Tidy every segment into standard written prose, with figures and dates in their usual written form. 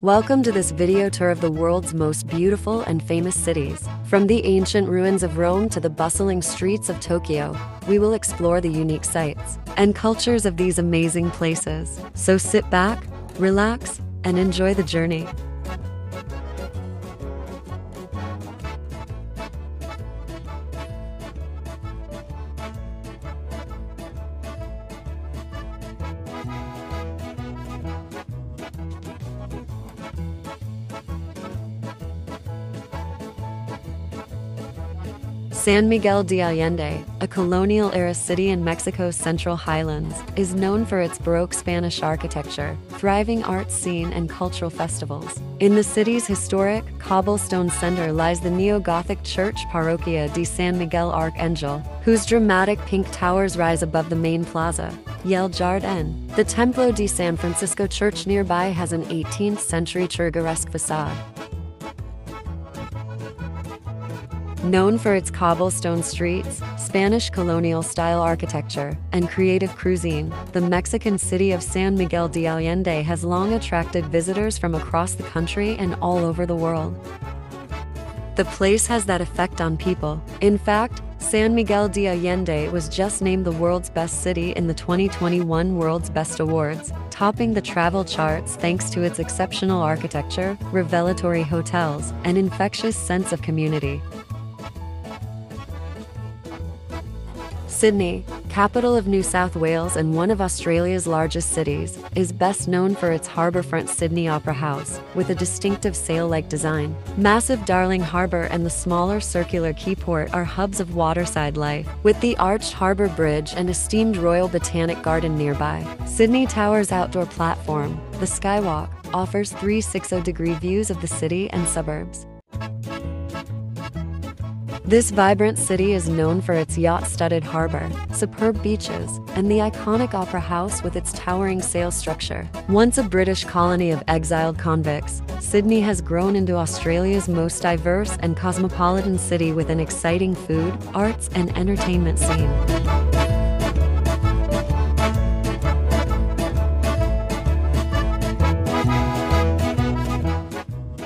Welcome to this video tour of the world's most beautiful and famous cities. From the ancient ruins of Rome to the bustling streets of Tokyo, we will explore the unique sights and cultures of these amazing places. So sit back, relax, and enjoy the journey. San Miguel de Allende, a colonial-era city in Mexico's Central Highlands, is known for its Baroque Spanish architecture, thriving art scene, and cultural festivals. In the city's historic, cobblestone center lies the neo-Gothic church Parroquia de San Miguel Arcangel, whose dramatic pink towers rise above the main plaza, El Jardín. The Templo de San Francisco church nearby has an 18th-century churrigueresque facade. Known for its cobblestone streets, Spanish colonial-style architecture, and creative cuisine, the Mexican city of San Miguel de Allende has long attracted visitors from across the country and all over the world. The place has that effect on people. In fact, San Miguel de Allende was just named the world's best city in the 2021 World's Best Awards, topping the travel charts thanks to its exceptional architecture, revelatory hotels, and infectious sense of community. Sydney, capital of New South Wales and one of Australia's largest cities, is best known for its harbourfront Sydney Opera House, with a distinctive sail-like design. Massive Darling Harbour and the smaller circular Quayport are hubs of waterside life, with the arched harbour bridge and esteemed Royal Botanic Garden nearby. Sydney Tower's outdoor platform, the Skywalk, offers 360-degree views of the city and suburbs. This vibrant city is known for its yacht-studded harbor, superb beaches, and the iconic Opera House with its towering sail structure. Once a British colony of exiled convicts, Sydney has grown into Australia's most diverse and cosmopolitan city with an exciting food, arts, and entertainment scene.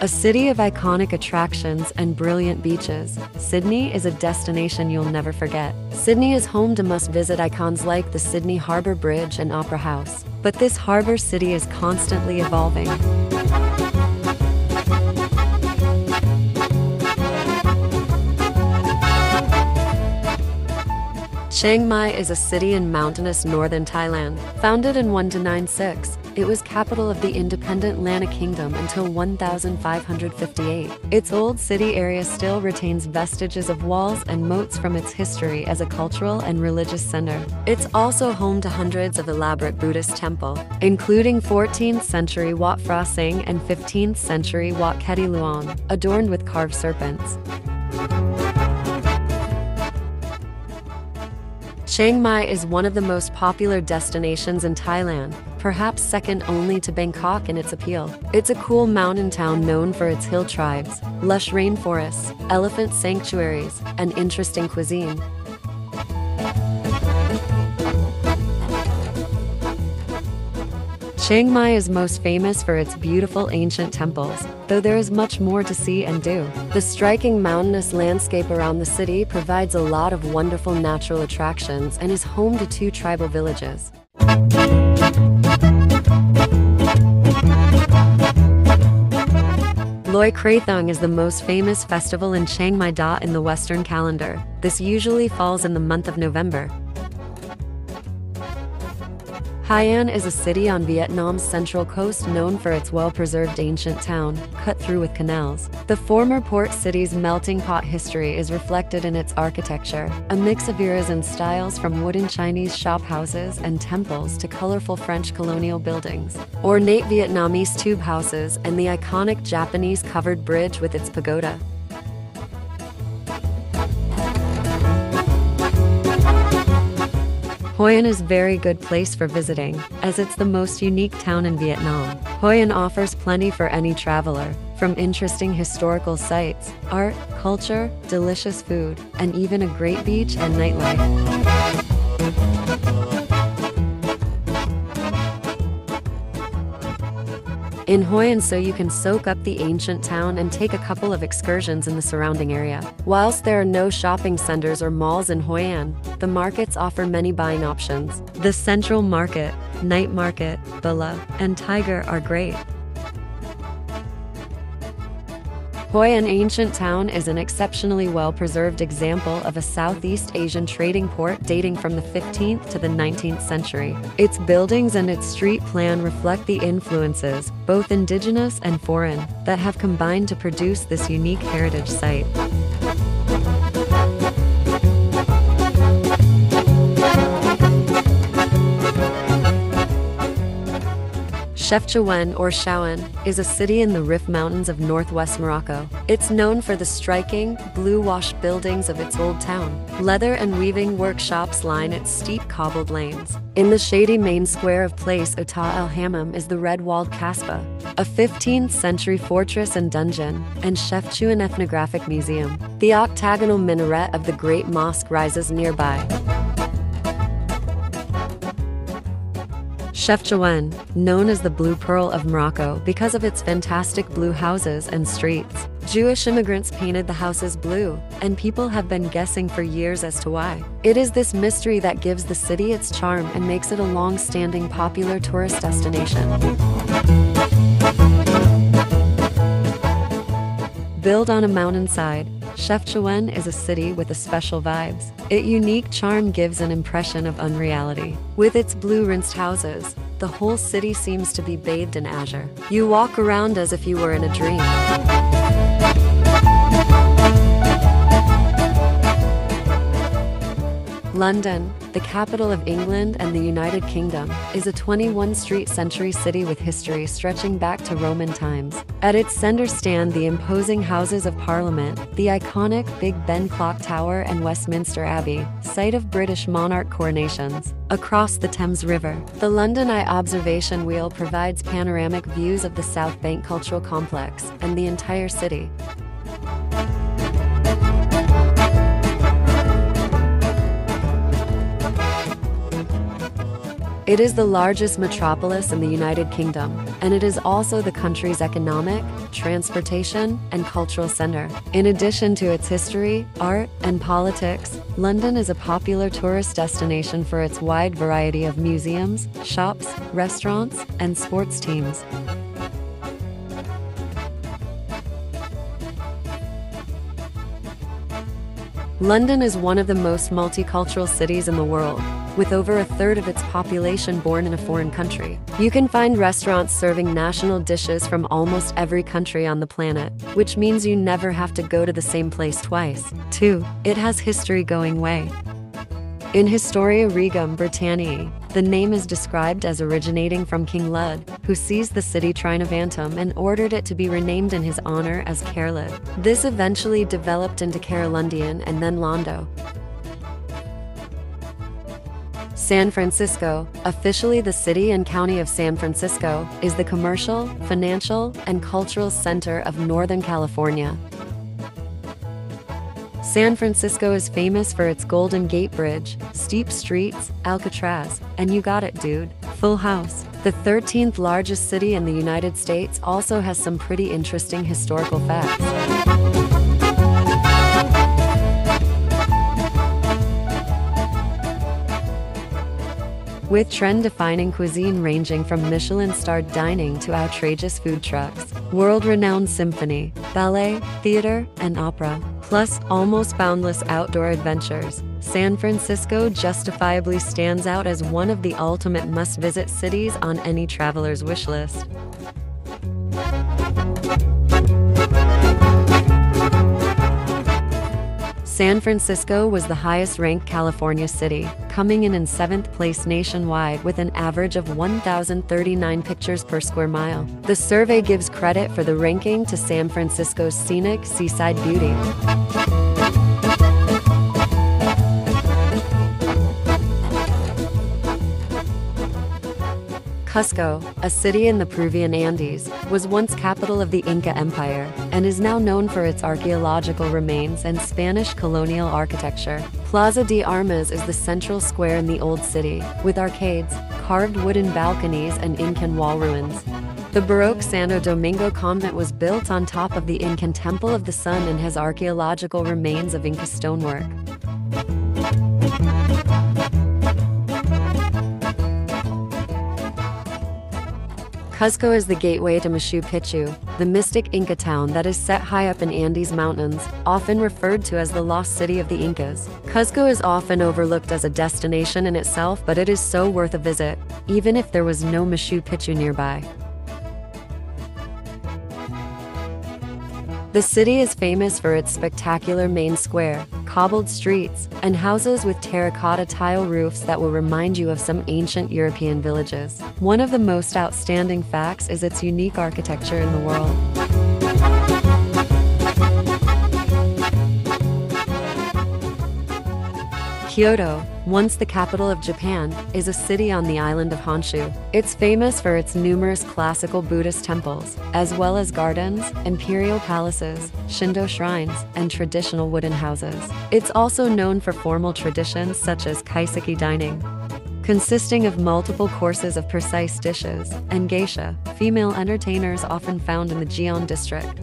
A city of iconic attractions and brilliant beaches, Sydney is a destination you'll never forget. Sydney is home to must-visit icons like the Sydney Harbour Bridge and Opera House. But this harbour city is constantly evolving. Chiang Mai is a city in mountainous northern Thailand. Founded in 1296, it was capital of the independent Lanna Kingdom until 1558. Its old city area still retains vestiges of walls and moats from its history as a cultural and religious center. It's also home to hundreds of elaborate Buddhist temples, including 14th century Wat Phra Singh and 15th century Wat Keti Luang, adorned with carved serpents. Chiang Mai is one of the most popular destinations in Thailand, perhaps second only to Bangkok in its appeal. It's a cool mountain town known for its hill tribes, lush rainforests, elephant sanctuaries, and interesting cuisine. Chiang Mai is most famous for its beautiful ancient temples, though there is much more to see and do. The striking mountainous landscape around the city provides a lot of wonderful natural attractions and is home to 2 tribal villages. Loy Krathong is the most famous festival in Chiang Mai Da in the Western calendar. This usually falls in the month of November. Hội An is a city on Vietnam's central coast known for its well-preserved ancient town, cut through with canals. The former port city's melting pot history is reflected in its architecture, a mix of eras and styles from wooden Chinese shophouses and temples to colorful French colonial buildings, ornate Vietnamese tube houses, and the iconic Japanese covered bridge with its pagoda. Hội An is a very good place for visiting, as it's the most unique town in Vietnam. Hội An offers plenty for any traveler, from interesting historical sites, art, culture, delicious food, and even a great beach and nightlife. in Hoi An so you can soak up the ancient town and take a couple of excursions in the surrounding area. Whilst there are no shopping centers or malls in Hoi An, the markets offer many buying options. The Central Market, Night Market, Bula, and Tiger are great. Hoi An Ancient Town is an exceptionally well-preserved example of a Southeast Asian trading port dating from the 15th to the 19th century. Its buildings and its street plan reflect the influences, both indigenous and foreign, that have combined to produce this unique heritage site. Chefchaouen or Chaouen is a city in the Rif Mountains of northwest Morocco. It's known for the striking, blue-washed buildings of its old town. Leather and weaving workshops line its steep cobbled lanes. In the shady main square of Place Ota El Hammam is the red-walled Kasbah, a 15th-century fortress and dungeon, and Chefchaouen Ethnographic Museum. The octagonal minaret of the Great Mosque rises nearby. Chefchaouen, known as the Blue Pearl of Morocco because of its fantastic blue houses and streets. Jewish immigrants painted the houses blue, and people have been guessing for years as to why. It is this mystery that gives the city its charm and makes it a long-standing popular tourist destination. Built on a mountainside, Chefchaouen is a city with a special vibes. Its unique charm gives an impression of unreality. With its blue-rinsed houses, the whole city seems to be bathed in azure. You walk around as if you were in a dream. London, the capital of England and the United Kingdom, is a 21st century city with history stretching back to Roman times. At its center stand the imposing Houses of Parliament, the iconic Big Ben Clock Tower and Westminster Abbey, site of British monarch coronations. Across the Thames River, the London Eye observation wheel provides panoramic views of the South Bank Cultural Complex and the entire city. It is the largest metropolis in the United Kingdom, and it is also the country's economic, transportation, and cultural center. In addition to its history, art, and politics, London is a popular tourist destination for its wide variety of museums, shops, restaurants, and sports teams. London is one of the most multicultural cities in the world, with over a third of its population born in a foreign country. You can find restaurants serving national dishes from almost every country on the planet, which means you never have to go to the same place twice. 2. It has history going way. In Historia Regum Britanniae, the name is described as originating from King Lud, who seized the city Trinovantum and ordered it to be renamed in his honor as Caerlud. This eventually developed into Caerlundian and then Londo. San Francisco, officially the city and county of San Francisco, is the commercial, financial, and cultural center of Northern California. San Francisco is famous for its Golden Gate Bridge, steep streets, Alcatraz, and you got it, dude, Full House. The 13th largest city in the United States also has some pretty interesting historical facts. With trend-defining cuisine ranging from Michelin-starred dining to outrageous food trucks, world-renowned symphony, ballet, theater, and opera, plus almost boundless outdoor adventures, San Francisco justifiably stands out as one of the ultimate must-visit cities on any traveler's wish list. San Francisco was the highest-ranked California city, coming in 7th place nationwide with an average of 1,039 pictures per square mile. The survey gives credit for the ranking to San Francisco's scenic seaside beauty. Cusco, a city in the Peruvian Andes, was once capital of the Inca Empire, and is now known for its archaeological remains and Spanish colonial architecture. Plaza de Armas is the central square in the old city, with arcades, carved wooden balconies, and Incan wall ruins. The Baroque Santo Domingo convent was built on top of the Incan Temple of the Sun and has archaeological remains of Inca stonework. Cusco is the gateway to Machu Picchu, the mystic Inca town that is set high up in Andes Mountains, often referred to as the lost city of the Incas. Cusco is often overlooked as a destination in itself, but it is so worth a visit, even if there was no Machu Picchu nearby. The city is famous for its spectacular main square, cobbled streets, and houses with terracotta tile roofs that will remind you of some ancient European villages. One of the most outstanding facts is its unique architecture in the world. Kyoto, once the capital of Japan, is a city on the island of Honshu. It's famous for its numerous classical Buddhist temples, as well as gardens, imperial palaces, Shinto shrines, and traditional wooden houses. It's also known for formal traditions such as kaiseki dining, consisting of multiple courses of precise dishes, and geisha, female entertainers often found in the Gion district.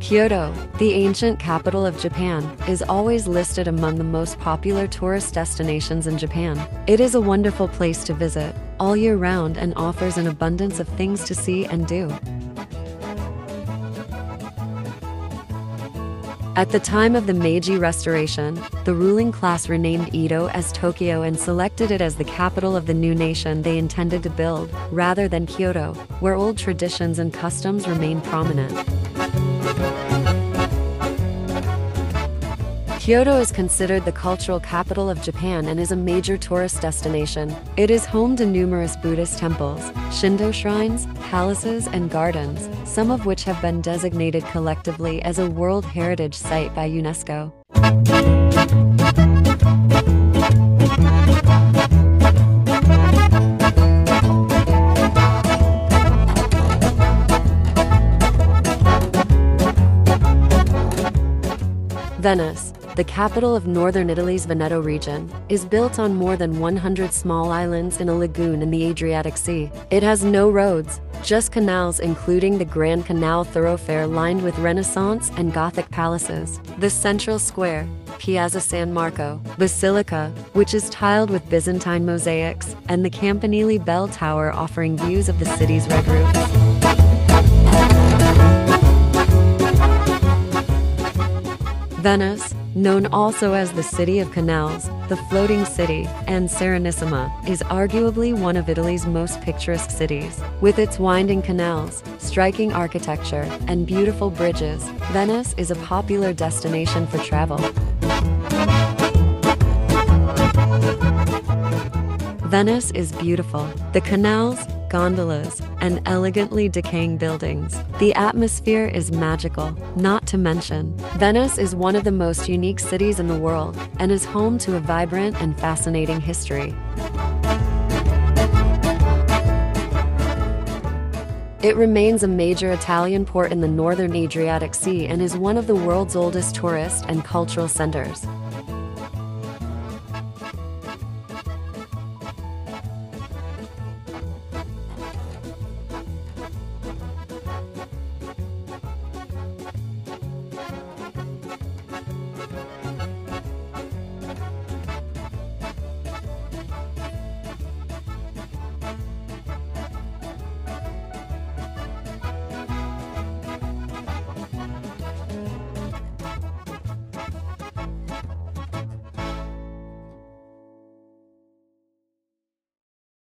Kyoto, the ancient capital of Japan, is always listed among the most popular tourist destinations in Japan. It is a wonderful place to visit all year round and offers an abundance of things to see and do. At the time of the Meiji Restoration, the ruling class renamed Edo as Tokyo and selected it as the capital of the new nation they intended to build, rather than Kyoto, where old traditions and customs remain prominent. Kyoto is considered the cultural capital of Japan and is a major tourist destination. It is home to numerous Buddhist temples, Shinto shrines, palaces, and gardens, some of which have been designated collectively as a World Heritage Site by UNESCO. Venice, the capital of northern Italy's Veneto region, is built on more than 100 small islands in a lagoon in the Adriatic Sea. It has no roads, just canals, including the Grand Canal thoroughfare lined with Renaissance and Gothic palaces. The central square, Piazza San Marco, Basilica, which is tiled with Byzantine mosaics, and the Campanile Bell Tower offering views of the city's red roofs. Venice, known also as the City of Canals, the Floating City, and Serenissima, is arguably one of Italy's most picturesque cities. With its winding canals, striking architecture, and beautiful bridges, Venice is a popular destination for travel. Venice is beautiful. The canals, gondolas, and elegantly decaying buildings. The atmosphere is magical. Not to mention, Venice is one of the most unique cities in the world and is home to a vibrant and fascinating history. It remains a major Italian port in the northern Adriatic Sea and is one of the world's oldest tourist and cultural centers.